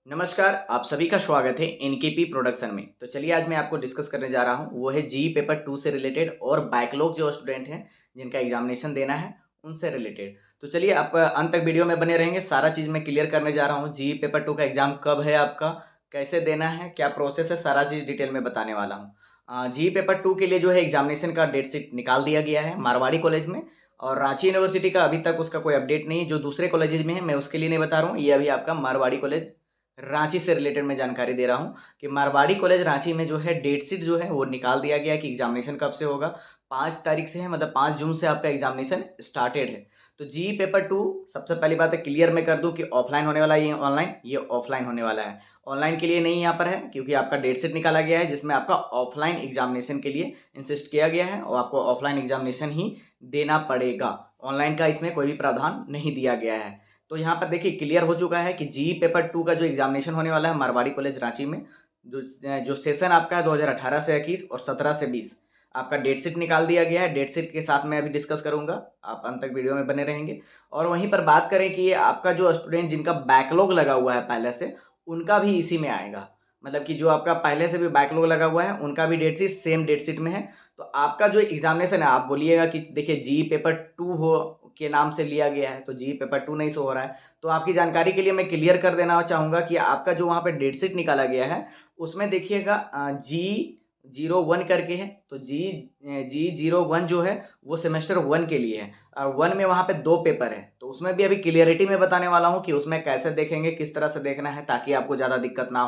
नमस्कार, आप सभी का स्वागत है एनकेपी प्रोडक्शन में। तो चलिए आज मैं आपको डिस्कस करने जा रहा हूँ, वो है जीई पेपर 2 से रिलेटेड और बैकलॉग जो स्टूडेंट हैं, जिनका एग्जामिनेशन देना है, उनसे रिलेटेड। तो चलिए आप अंत तक वीडियो में बने रहेंगे, सारा चीज़ मैं क्लियर करने जा रहा हूँ। जीई पेपर 2 का एग्ज़ाम कब है आपका, कैसे देना है, क्या प्रोसेस है, सारा चीज़ डिटेल में बताने वाला हूँ। जीई पेपर 2 के लिए जो है एग्जामिनेशन का डेट शीट निकाल दिया गया है मारवाड़ी कॉलेज में, और रांची यूनिवर्सिटी का अभी तक उसका कोई अपडेट नहीं है। जो दूसरे कॉलेजेज में है, मैं उसके लिए नहीं बता रहा हूँ, ये अभी आपका मारवाड़ी कॉलेज रांची से रिलेटेड मैं जानकारी दे रहा हूँ कि मारवाड़ी कॉलेज रांची में जो है डेट शीट जो है वो निकाल दिया गया कि एग्जामिनेशन कब से होगा। 5 तारीख से है, मतलब 5 जून से आपका एग्जामिनेशन स्टार्टेड है। तो जी पेपर 2 सबसे पहली बात है क्लियर मैं कर दूं कि ऑफलाइन होने वाला है, ये ऑफलाइन होने वाला है। ऑनलाइन के लिए नहीं यहाँ पर है, क्योंकि आपका डेट शीट निकाला गया है जिसमें आपका ऑफलाइन एग्जामिनेशन के लिए इंसिस्ट किया गया है और आपको ऑफलाइन एग्जामिनेशन ही देना पड़ेगा। ऑनलाइन का इसमें कोई भी प्रावधान नहीं दिया गया है। तो यहाँ पर देखिए क्लियर हो चुका है कि जी पेपर 2 का जो एग्जामिनेशन होने वाला है मारवाड़ी कॉलेज रांची में, जो जो सेशन आपका है 2018 से 21 और 17 से 20, आपका डेट शीट निकाल दिया गया है। डेट शीट के साथ मैं अभी डिस्कस करूंगा, आप अंत तक वीडियो में बने रहेंगे। और वहीं पर बात करें कि आपका जो स्टूडेंट जिनका बैकलॉग लगा हुआ है पहले से, उनका भी इसी में आएगा। मतलब कि जो आपका पहले से भी बैकलॉग लगा हुआ है उनका भी date sheet same date sheet में है। तो आपका जो एग्जामिनेशन है, आप बोलिएगा कि देखिए जी पेपर 2 हो के नाम से लिया गया है तो जी पेपर 2 नहीं शो हो रहा है। तो आपकी जानकारी के लिए मैं क्लियर कर देना चाहूँगा कि आपका जो वहाँ पे डेट शीट निकाला गया है, उसमें देखिएगा G01 करके है। तो G01 जो है वो सेमेस्टर 1 के लिए है, और 1 में वहाँ पे 2 पेपर है। तो उसमें भी अभी क्लियरिटी में बताने वाला हूँ कि उसमें कैसे देखेंगे, किस तरह से देखना है, ताकि आपको ज़्यादा दिक्कत ना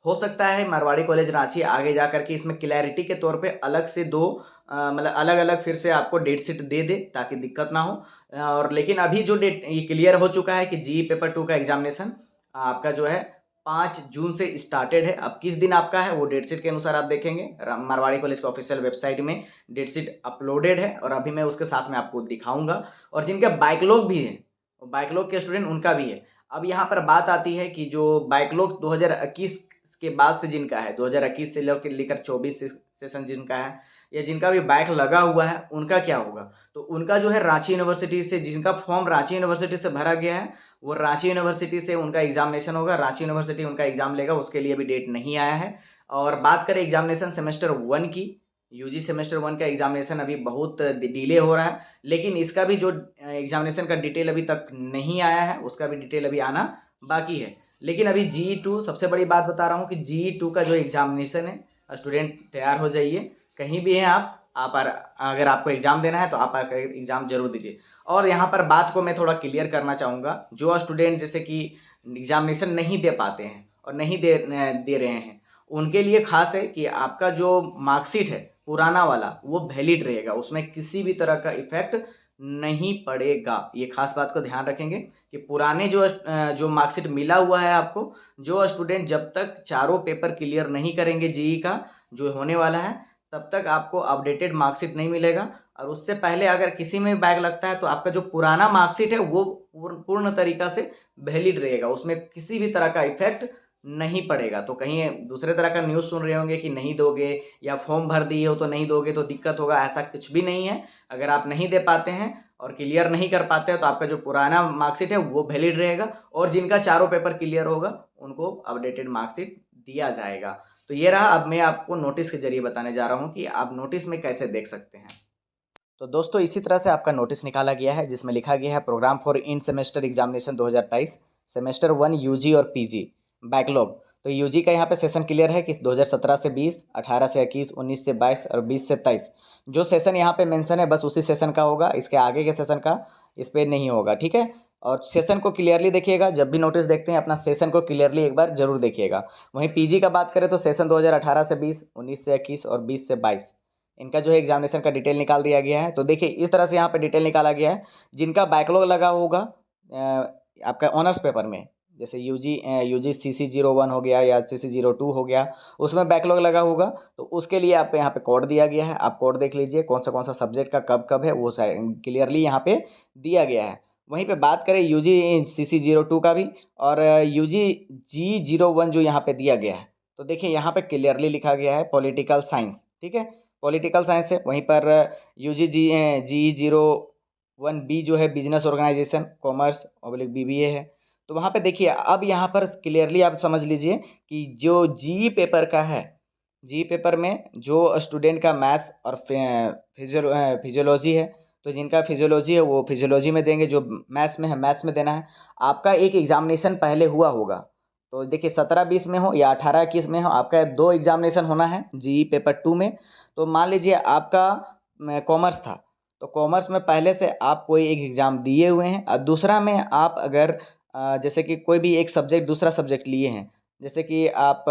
हो सकता है मारवाड़ी कॉलेज रांची आगे जा करके इसमें क्लैरिटी के तौर पे अलग से दो मतलब अलग अलग फिर से आपको डेट शीट दे दे, ताकि दिक्कत ना हो। और लेकिन अभी जो डेट ये क्लियर हो चुका है कि जी पेपर 2 का एग्जामिनेशन आपका जो है 5 जून से स्टार्टेड है। अब किस दिन आपका है वो डेट शीट के अनुसार आप देखेंगे। मारवाड़ी कॉलेज के ऑफिशियल वेबसाइट में डेट शीट अपलोडेड है, और अभी मैं उसके साथ में आपको दिखाऊंगा। और जिनके बैकलॉग भी है, बैकलॉग के स्टूडेंट उनका भी है। अब यहाँ पर बात आती है कि जो बैकलॉग 2021 के बाद से जिनका है, 2021 से लेकर 24 सेशन जिनका है, या जिनका भी बैक लगा हुआ है, उनका क्या होगा। तो उनका जो है रांची यूनिवर्सिटी से, जिनका फॉर्म रांची यूनिवर्सिटी से भरा गया है, वो रांची यूनिवर्सिटी से उनका एग्जामिनेशन होगा। रांची यूनिवर्सिटी उनका एग्जाम लेगा, उसके लिए अभी डेट नहीं आया है। और बात करें एग्जामिनेशन सेमेस्टर 1 की, यूजी सेमेस्टर 1 का एग्जामिनेशन अभी बहुत डिले हो रहा है, लेकिन इसका भी जो एग्जामिनेशन का डिटेल अभी तक नहीं आया है, उसका भी डिटेल अभी आना बाकी है। लेकिन अभी जी2 सबसे बड़ी बात बता रहा हूँ कि जी2 का जो एग्जामिनेशन है, स्टूडेंट तैयार हो जाइए। कहीं भी हैं आप अगर आपको एग्ज़ाम देना है तो आप आकर एग्ज़ाम जरूर दीजिए। और यहाँ पर बात को मैं थोड़ा क्लियर करना चाहूँगा, जो स्टूडेंट जैसे कि एग्जामिनेशन नहीं दे पाते हैं और नहीं दे रहे हैं, उनके लिए खास है कि आपका जो मार्कशीट है पुराना वाला, वो वैलिड रहेगा, उसमें किसी भी तरह का इफेक्ट नहीं पड़ेगा। ये खास बात को ध्यान रखेंगे कि पुराने जो मार्कशीट मिला हुआ है आपको, जो स्टूडेंट जब तक चारों पेपर क्लियर नहीं करेंगे जीई का जो होने वाला है, तब तक आपको अपडेटेड मार्कशीट नहीं मिलेगा। और उससे पहले अगर किसी में बैग लगता है तो आपका जो पुराना मार्कशीट है वो पूर्ण तरीका से वैलिड रहेगा, उसमें किसी भी तरह का इफेक्ट नहीं पड़ेगा। तो कहीं दूसरे तरह का न्यूज़ सुन रहे होंगे कि नहीं दोगे, या फॉर्म भर दिए हो तो नहीं दोगे तो दिक्कत होगा, ऐसा कुछ भी नहीं है। अगर आप नहीं दे पाते हैं और क्लियर नहीं कर पाते हैं तो आपका जो पुराना मार्कशीट है वो वैलिड रहेगा, और जिनका चारों पेपर क्लियर होगा उनको अपडेटेड मार्कशीट दिया जाएगा। तो ये रहा, अब मैं आपको नोटिस के जरिए बताने जा रहा हूँ कि आप नोटिस में कैसे देख सकते हैं। तो दोस्तों इसी तरह से आपका नोटिस निकाला गया है, जिसमें लिखा गया है programme for in semester examination 2023 semester 1 UG और पीजी बैकलॉग। तो यूजी का यहाँ पे सेशन क्लियर है कि 2017 से 20, 18 से 21, 19 से 22 और 20 से 23। जो सेशन यहाँ पे मेंशन है बस उसी सेशन का होगा, इसके आगे के सेशन का इस पर नहीं होगा, ठीक है। और सेशन को क्लियरली देखिएगा, जब भी नोटिस देखते हैं अपना सेशन को क्लियरली एक बार जरूर देखिएगा। वहीं पीजी का बात करें तो सेशन 2018 से 20, 19 से 21 और 20 से 22, इनका जो है एग्जामिनेशन का डिटेल निकाल दिया गया है। तो देखिए इस तरह से यहाँ पे डिटेल निकाला गया है। जिनका बैकलॉग लगा होगा आपका ऑनर्स पेपर में, जैसे यूजी CC01 हो गया या CC02 हो गया, उसमें बैकलॉग लगा होगा, तो उसके लिए आपको यहाँ पे कोड दिया गया है। आप कोड देख लीजिए कौन सा सब्जेक्ट का कब कब है, वो क्लियरली यहाँ पे दिया गया है। वहीं पे बात करें यूजी CC02 का भी, और यूजी G01 जो यहाँ पे दिया गया है, तो देखिए यहाँ पे क्लियरली लिखा गया है पॉलिटिकल साइंस, ठीक है, पॉलिटिकल साइंस है। वहीं पर G01B जो है business organisation commerce oblique BBA है। तो वहाँ पे देखिए अब यहाँ पर क्लियरली आप समझ लीजिए कि जो जीई पेपर का है, जीई पेपर में जो स्टूडेंट का मैथ्स और फिजियोलॉजी है, तो जिनका फिजियोलॉजी है वो फिजियोलॉजी में देंगे, जो मैथ्स में है मैथ्स में देना है। आपका एक एग्जामिनेशन पहले हुआ होगा, तो देखिए 17-20 में हो या 18-21 में हो, आपका 2 एग्जामिनेशन होना है जीई पेपर 2 में। तो मान लीजिए आपका कॉमर्स था, तो कॉमर्स में पहले से आप कोई एक एग्ज़ाम दिए हुए हैं और दूसरा में आप अगर जैसे कि कोई भी एक सब्जेक्ट दूसरा सब्जेक्ट लिए हैं, जैसे कि आप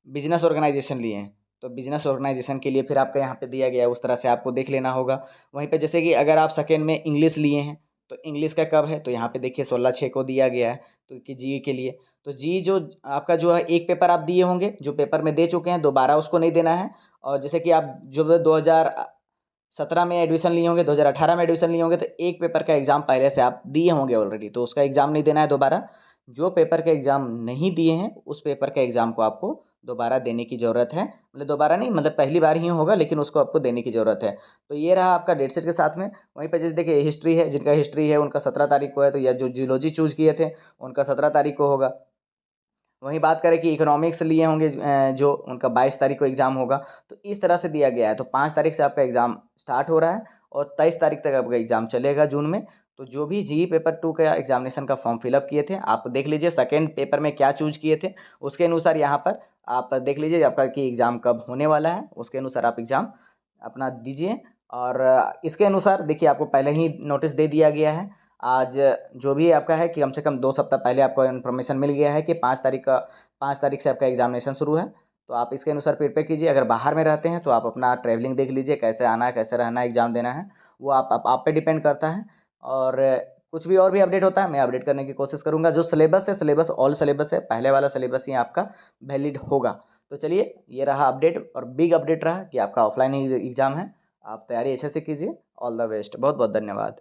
बिजनेस ऑर्गेनाइजेशन लिए हैं, तो बिजनेस ऑर्गेनाइजेशन के लिए फिर आपका यहाँ पे दिया गया है, उस तरह से आपको देख लेना होगा। वहीं पे जैसे कि अगर आप सेकेंड में इंग्लिश लिए हैं, तो इंग्लिश का कब है, तो यहाँ पे देखिए 16/6 को दिया गया है, तो कि जीई के लिए। तो जीई जो आपका जो है एक पेपर आप दिए होंगे, जो पेपर में दे चुके हैं दोबारा उसको नहीं देना है। और जैसे कि आप जो 2017 में एडमिशन लिए होंगे, 2018 में एडमिशन लिए होंगे, तो एक पेपर का एग्ज़ाम पहले से आप दिए होंगे ऑलरेडी, तो उसका एग्ज़ाम नहीं देना है दोबारा। जो पेपर का एग्ज़ाम नहीं दिए हैं उस पेपर का एग्ज़ाम को आपको दोबारा देने की ज़रूरत है, मतलब दोबारा नहीं, मतलब पहली बार ही होगा लेकिन उसको आपको देने की ज़रूरत है। तो ये रहा आपका डेट शीट के साथ में। वहीं पे जैसे देखिए हिस्ट्री है, जिनका हिस्ट्री है उनका 17 तारीख को है, तो या जो जियोलॉजी चूज़ किए थे उनका 17 तारीख को होगा। वहीं बात करें कि इकोनॉमिक्स लिए होंगे जो उनका 22 तारीख को एग्ज़ाम होगा। तो इस तरह से दिया गया है, तो 5 तारीख से आपका एग्ज़ाम स्टार्ट हो रहा है और 23 तारीख तक आपका एग्ज़ाम चलेगा जून में। तो जो भी जीई पेपर 2 का एग्ज़ामिनेशन का फॉर्म फिलअप किए थे, आप देख लीजिए सेकेंड पेपर में क्या चूज़ किए थे, उसके अनुसार यहाँ पर आप देख लीजिए आपका कि एग्ज़ाम कब होने वाला है, उसके अनुसार आप एग्ज़ाम अपना दीजिए। और इसके अनुसार देखिए आपको पहले ही नोटिस दे दिया गया है। आज जो भी आपका है कि कम से कम 2 सप्ताह पहले आपको इन्फॉर्मेशन मिल गया है कि 5 तारीख से आपका एग्ज़ामिनेशन शुरू है। तो आप इसके अनुसार प्रिपेयर कीजिए। अगर बाहर में रहते हैं तो आप अपना ट्रैवलिंग देख लीजिए, कैसे आना है, कैसे रहना है, एग्ज़ाम देना है, वो आप पे डिपेंड करता है। और कुछ भी और भी अपडेट होता है मैं अपडेट करने की कोशिश करूँगा। जो सिलेबस है, सिलेबस ऑल सिलेबस है, पहले वाला सिलेबस ही आपका वैलिड होगा। तो चलिए ये रहा अपडेट और बिग अपडेट रहा कि आपका ऑफलाइन एग्ज़ाम है। आप तैयारी अच्छे से कीजिए। All the best. बहुत बहुत धन्यवाद।